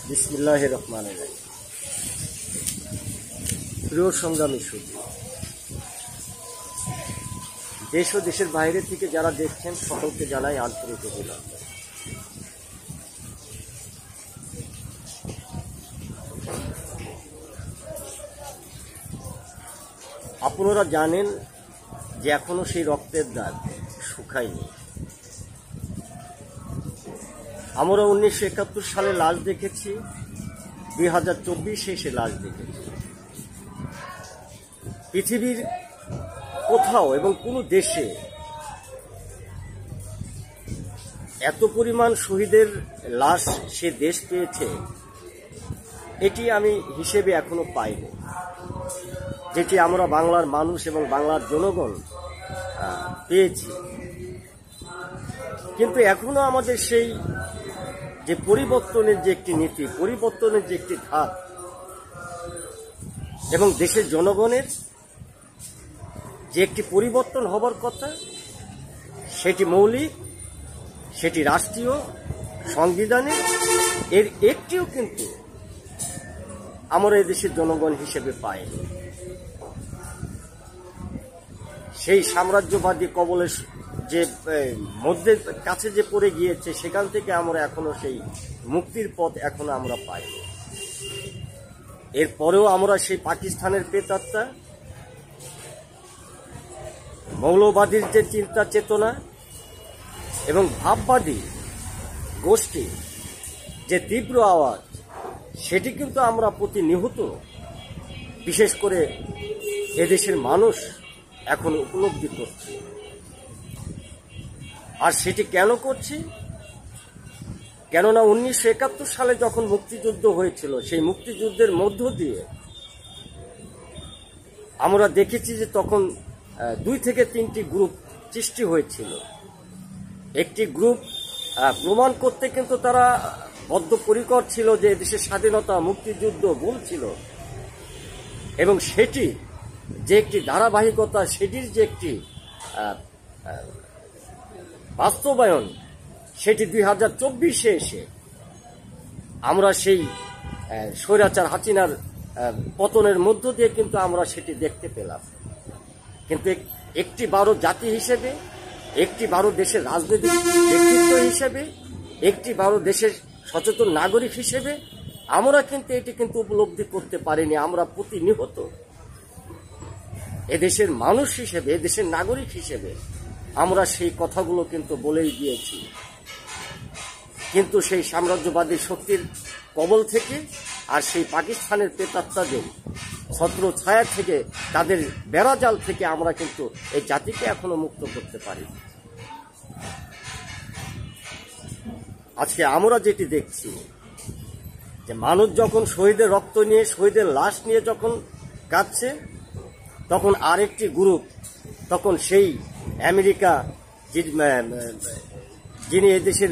বিসমিল্লাহির রহমানির রহিম। প্রিয় সংগ্রামী সুধী, দেশ ও দেশের বাইরে থেকে যারা দেখছেন সকলকে জানাই আন্তরিক অভিনন্দন। আপনারা জানেন যে এখনো সেই রক্তের দাগ শুকায়নি। আমরা 1971 সালে লাশ দেখেছি, 2024 এসে লাশ দেখেছি। পৃথিবীর কোথাও এবং কোনো দেশে এত পরিমাণ শহীদের লাশ সে দেশ পেয়েছে, এটি আমি হিসেবে এখনো পাইনি, যেটি আমরা বাংলার মানুষ এবং বাংলার জনগণ পেয়েছি। কিন্তু এখনো আমাদের সেই যে পরিবর্তনের যে একটি নীতি, পরিবর্তনের যে একটি ধাপ এবং দেশের জনগণের যে একটি পরিবর্তন হবার কথা, সেটি মৌলিক, সেটি রাষ্ট্রীয় সংবিধানের এর একটিও কিন্তু আমরা এদেশের জনগণ হিসেবে পাইনি। সেই সাম্রাজ্যবাদী কবলের যে মধ্যে কাছে যে পড়ে গিয়েছে, সেখান থেকে আমরা এখনো সেই মুক্তির পথ এখনো আমরা পাইনি। এরপরেও আমরা সেই পাকিস্তানের প্রেতাত্মা, মৌলবাদীর যে চিন্তা চেতনা এবং ভাববাদী গোষ্ঠী যে তীব্র আওয়াজ, সেটি কিন্তু আমরা প্রতিনিয়ত, বিশেষ করে এদেশের মানুষ এখন উপলব্ধি করছে। আর সেটি কেন করছি? কেননা 1971 সালে যখন মুক্তিযুদ্ধ হয়েছিল, সেই মুক্তিযুদ্ধের মধ্য দিয়ে আমরা দেখেছি যে তখন 2 থেকে 3টি গ্রুপ সৃষ্টি হয়েছিল। একটি গ্রুপ প্রমাণ করতে কিন্তু তারা বদ্ধপরিকর ছিল যে দেশের স্বাধীনতা, মুক্তিযুদ্ধ ভুল ছিল, এবং সেটি যে একটি ধারাবাহিকতা, সেটির যে একটি বাস্তবায়ন, সেটি 2024-এ এসে আমরা সেই স্বৈরাচার হাসিনার পতনের মধ্য দিয়ে কিন্তু আমরা সেটি দেখতে পেলাম। কিন্তু একটি বারো জাতি হিসেবে, একটি বারো দেশের রাজনৈতিক ব্যক্তিত্ব হিসেবে, একটি বারো দেশের সচেতন নাগরিক হিসেবে আমরা কিন্তু এটি কিন্তু উপলব্ধি করতে পারিনি। আমরা প্রতিনিয়ত এদেশের মানুষ হিসেবে, এদেশের নাগরিক হিসেবে আমরা সেই কথাগুলো কিন্তু বলেই দিয়েছি। কিন্তু সেই সাম্রাজ্যবাদী শক্তির কবল থেকে আর সেই পাকিস্তানের প্রেতাত্মাদের ছত্র ছায়া থেকে, তাদের বেড়াজাল থেকে আমরা কিন্তু এই জাতিকে এখনো মুক্ত করতে পারি। আজকে আমরা যেটি দেখছি যে মানুষ যখন শহীদের রক্ত নিয়ে, শহীদের লাশ নিয়ে যখন কাঁদছে, তখন আরেকটি গ্রুপ, তখন সেই আমেরিকা যিনি এদেশের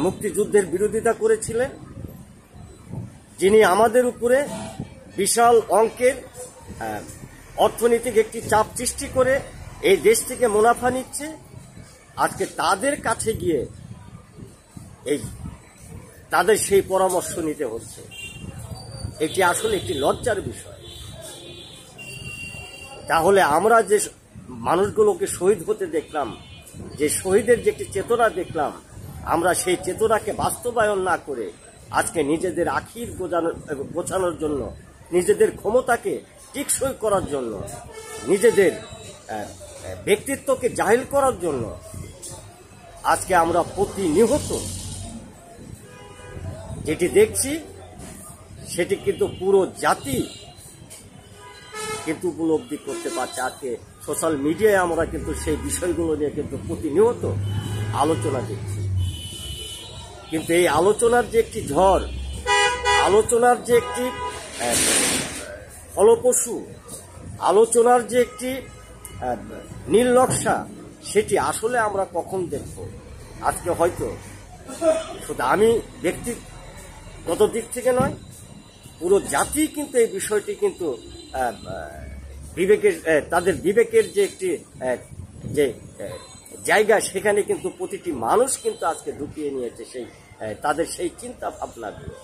মুক্তিযুদ্ধের বিরোধিতা করেছিলেন, যিনি আমাদের উপরে বিশাল অঙ্কের অর্থনৈতিক একটি চাপ সৃষ্টি করে এই দেশ থেকে মুনাফা নিচ্ছে, আজকে তাদের কাছে গিয়ে তাদের সেই পরামর্শ নিতে হচ্ছে। এটি আসলে একটি লজ্জার বিষয়। তাহলে আমরা যে মানুষগুলোকে শহীদ হতে দেখলাম, যে শহীদের যে একটি চেতনা দেখলাম, আমরা সেই চেতনাকে বাস্তবায়ন না করে আজকে নিজেদের আখির গোছানোর জন্য, নিজেদের ক্ষমতাকে টিকসই করার জন্য, নিজেদের ব্যক্তিত্বকে জাহিল করার জন্য আজকে আমরা প্রতিনিয়ত যেটি দেখছি, সেটি কিন্তু পুরো জাতি কিন্তু উপলব্ধি করতে পারছে। আজকে সোশ্যাল মিডিয়ায় আমরা কিন্তু সেই বিষয়গুলো নিয়ে কিন্তু প্রতিনিয়ত আলোচনা দেখছি। কিন্তু এই আলোচনার যে একটি ঝড়, আলোচনার যে একটি ফলপ্রসূ, আলোচনার যে একটি নীল নকশা, সেটি আসলে আমরা কখন দেখব? আজকে হয়তো শুধু আমি ব্যক্তিগত দিক থেকে নয়, পুরো জাতি কিন্তু এই বিষয়টি কিন্তু বিবেকের, তাদের বিবেকের যে একটি যে জায়গা, সেখানে কিন্তু প্রতিটি মানুষ কিন্তু আজকে ঢুকিয়ে নিয়েছে সেই তাদের সেই চিন্তা ভাবনাগুলো।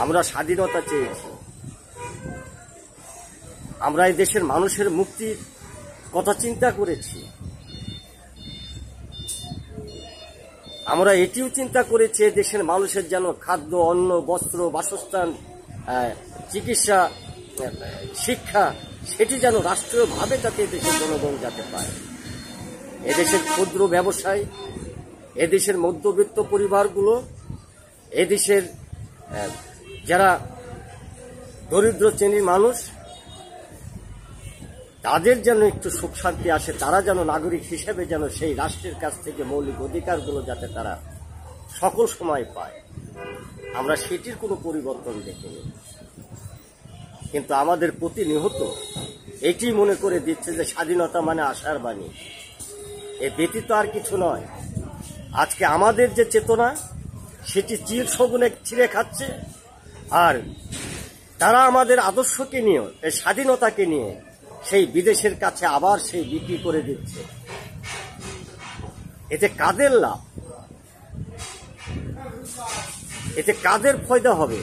আমরা স্বাধীনতা চেয়েছি, আমরা এই দেশের মানুষের মুক্তির কথা চিন্তা করেছি, আমরা এটিও চিন্তা করেছি দেশের মানুষের যেন খাদ্য, অন্ন, বস্ত্র, বাসস্থান, চিকিৎসা, শিক্ষা সেটি যেন রাষ্ট্রীয়ভাবে যাতে দেশের জনগণ যাতে পায়। এদেশের ক্ষুদ্র ব্যবসায়, এদেশের মধ্যবিত্ত পরিবারগুলো, এদেশের যারা দরিদ্র শ্রেণীর মানুষ, তাদের যেন একটু সুখ শান্তি আসে, তারা যেন নাগরিক হিসেবে যেন সেই রাষ্ট্রের কাছ থেকে মৌলিক অধিকারগুলো যাতে তারা সকল সময় পায়, আমরা সেটির কোনো পরিবর্তন দেখিনি। কিন্তু আমাদের প্রতিনিয়ত এটি মনে করে দিচ্ছে যে স্বাধীনতা মানে আশার বাণী, এ ব্যতীত আর কিছু নয়। আজকে আমাদের যে চেতনা সেটি চির সগুনে ছিঁড়ে খাচ্ছে, আর তারা আমাদের আদর্শকে নিয়ে, এই স্বাধীনতাকে নিয়ে সেই বিদেশের কাছে আবার সেই বিক্রি করে দিচ্ছে। এতে কাদের লাভ? এতে কাদের ফায়দা হবে?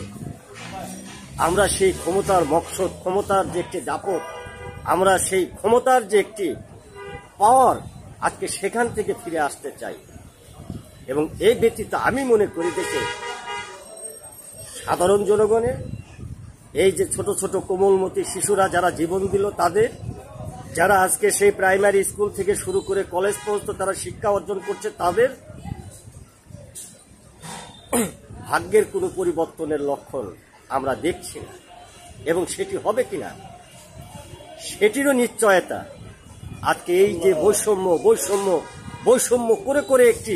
আমরা সেই ক্ষমতার মকসদ, ক্ষমতার যে একটি দাপট, আমরা সেই ক্ষমতার যে একটি পাওয়ার, আজকে সেখান থেকে ফিরে আসতে চাই। এবং এই ব্যতীত আমি মনে করি দেখে সাধারণ জনগণের, এই যে ছোট ছোট কোমলমতি শিশুরা যারা জীবন দিল, তাদের, যারা আজকে সেই প্রাইমারি স্কুল থেকে শুরু করে কলেজ পর্যন্ত তারা শিক্ষা অর্জন করছে, তাদের ভাগ্যের কোনো পরিবর্তনের লক্ষণ আমরা দেখছি না। এবং সেটি হবে কিনা সেটিরও নিশ্চয়তা আজকে এই যে বৈষম্য করে করে একটি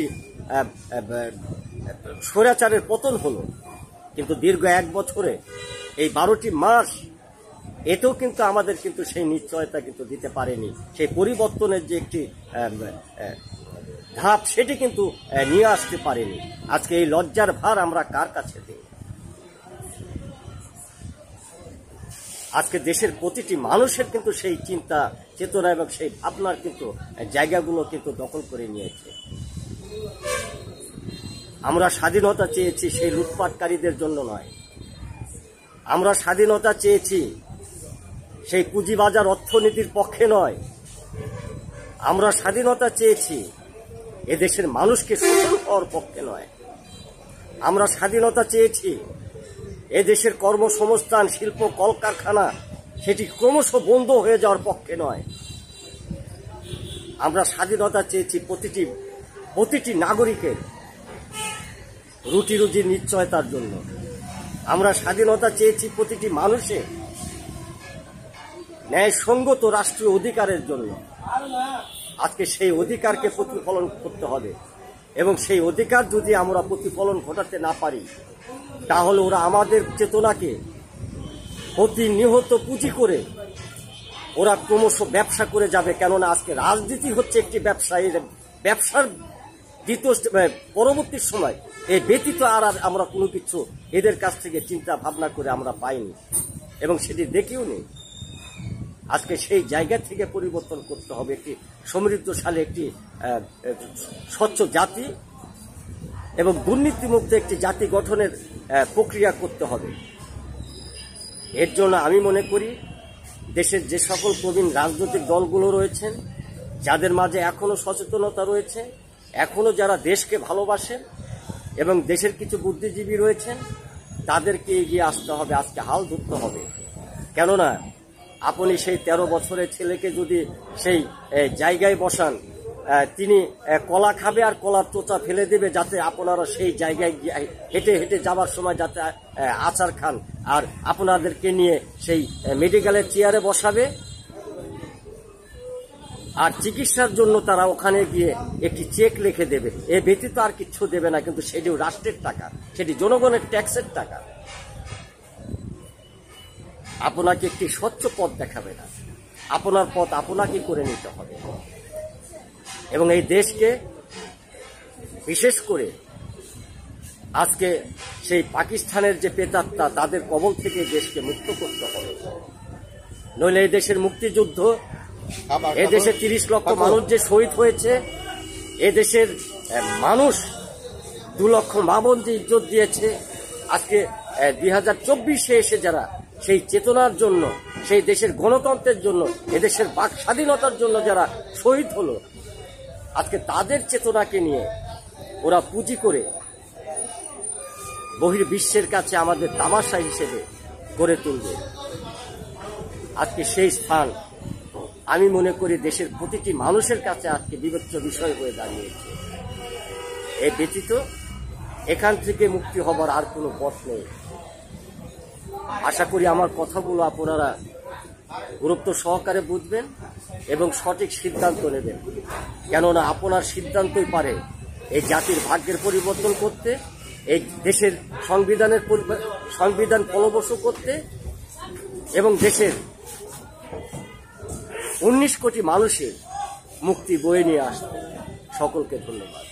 স্বৈরাচারের পতন হলো, কিন্তু দীর্ঘ 1 বছরে এই 12টি মাস এতেও কিন্তু আমাদের কিন্তু সেই নিশ্চয়তা কিন্তু দিতে পারেনি। সেই পরিবর্তনের যে একটি ধাপ সেটি কিন্তু নিয়ে আসতে পারেনি। আজকে এই লজ্জার ভার আমরা কার কাছে দিই? আজকে দেশের প্রতিটি মানুষের কিন্তু সেই চিন্তা চেতনা এবং সেই ভাবনার কিন্তু জায়গাগুলো কিন্তু দখল করে নিয়েছে। আমরা স্বাধীনতা চেয়েছি সেই লুটপাটকারীদের জন্য নয়, আমরা স্বাধীনতা চেয়েছি সেই পুঁজিবাজার অর্থনীতির পক্ষে নয়, আমরা স্বাধীনতা চেয়েছি এদেশের মানুষকে শোষণ হওয়ার পক্ষে নয়, আমরা স্বাধীনতা চেয়েছি এদেশের কর্মসংস্থান, শিল্প, কলকারখানা সেটি ক্রমশ বন্ধ হয়ে যাওয়ার পক্ষে নয়। আমরা স্বাধীনতা চেয়েছি প্রতিটি নাগরিকের রুটি রুজির নিশ্চয়তার জন্য। আমরা স্বাধীনতা চেয়েছি প্রতিটি মানুষের ন্যায়সঙ্গত রাষ্ট্রীয় অধিকারের জন্য। আজকে সেই অধিকারকে প্রতিফলন করতে হবে, এবং সেই অধিকার যদি আমরা প্রতিফলন ঘটাতে না পারি, তাহলে ওরা আমাদের চেতনাকে প্রতিনিয়ত পুঁজি করে ওরা ক্রমশ ব্যবসা করে যাবে। কেননা আজকে রাজনীতি হচ্ছে একটি ব্যবসা, এই ব্যবসার দ্বিতীয় পরবর্তী সময় এই ব্যতীত আর আমরা কোনো কিছু এদের কাছ থেকে চিন্তা ভাবনা করে আমরা পাইনি, এবং সেটি দেখেও নেই। আজকে সেই জায়গা থেকে পরিবর্তন করতে হবে, একটি সমৃদ্ধশালী, একটি স্বচ্ছ জাতি এবং দুর্নীতিমুক্ত একটি জাতি গঠনের প্রক্রিয়া করতে হবে। এর জন্য আমি মনে করি দেশের যে সকল প্রবীণ রাজনৈতিক দলগুলো রয়েছেন, যাদের মাঝে এখনো সচেতনতা রয়েছে, এখনো যারা দেশকে ভালোবাসেন এবং দেশের কিছু বুদ্ধিজীবী রয়েছেন, তাদেরকে এগিয়ে আসতে হবে, আজকে হাল ধরতে হবে। কেননা আপনি সেই 13 বছরের ছেলেকে যদি সেই জায়গায় বসান, তিনি কলা খাবে আর কলার চোচা ফেলে দেবে, যাতে আপনারা সেই জায়গায় হেঁটে হেঁটে যাবার সময় যাতে আচার খান, আর আপনাদেরকে নিয়ে সেই মেডিকেলের চেয়ারে বসাবে, আর চিকিৎসার জন্য তারা ওখানে গিয়ে একটি চেক লিখে দেবে। এ ব্যতীত আর কিচ্ছু দেবে না, কিন্তু সেটিও রাষ্ট্রের টাকা, সেটি জনগণের ট্যাক্সের টাকা। আপনাকে একটি স্বচ্ছ পথ দেখাবে না, আপনার পথ আপনাকে করে নিতে হবে। এবং এই দেশকে বিশেষ করে আজকে সেই পাকিস্তানের যে প্রেতাত্মা, তাদের কবল থেকে দেশকে মুক্ত করতে হবে। নইলে এই দেশের মুক্তিযুদ্ধ, এ দেশে 30 লক্ষ মানুষ যে শহীদ হয়েছে, এ দেশের মানুষ 2 লক্ষ মা বোন যে ইজ্জত দিয়েছে, আজকে 2024-এ এসে যারা সেই চেতনার জন্য, সেই দেশের গণতন্ত্রের জন্য, এদেশের বাক স্বাধীনতার জন্য যারা শহীদ হলো, আজকে তাদের চেতনাকে নিয়ে ওরা পুঁজি করে বহির্বিশ্বের কাছে আমাদের তামাশা হিসেবে গড়ে তুলবে। আজকে সেই স্থান আমি মনে করি দেশের প্রতিটি মানুষের কাছে আজকে বিবেচ্য বিষয় হয়ে দাঁড়িয়েছে। এ ব্যতীত এখান থেকে মুক্তি হবার আর কোনো পথ নেই। আশা করি আমার কথাগুলো আপনারা গুরুত্ব সহকারে বুঝবেন এবং সঠিক সিদ্ধান্ত নেবেন, কেননা আপনার সিদ্ধান্তই পারে এই জাতির ভাগ্যের পরিবর্তন করতে, এই দেশের সংবিধান ফলপ্রসূ করতে এবং দেশের 19 কোটি মানুষের মুক্তি বয়ে নিয়ে আসতে। সকলকে ধন্যবাদ।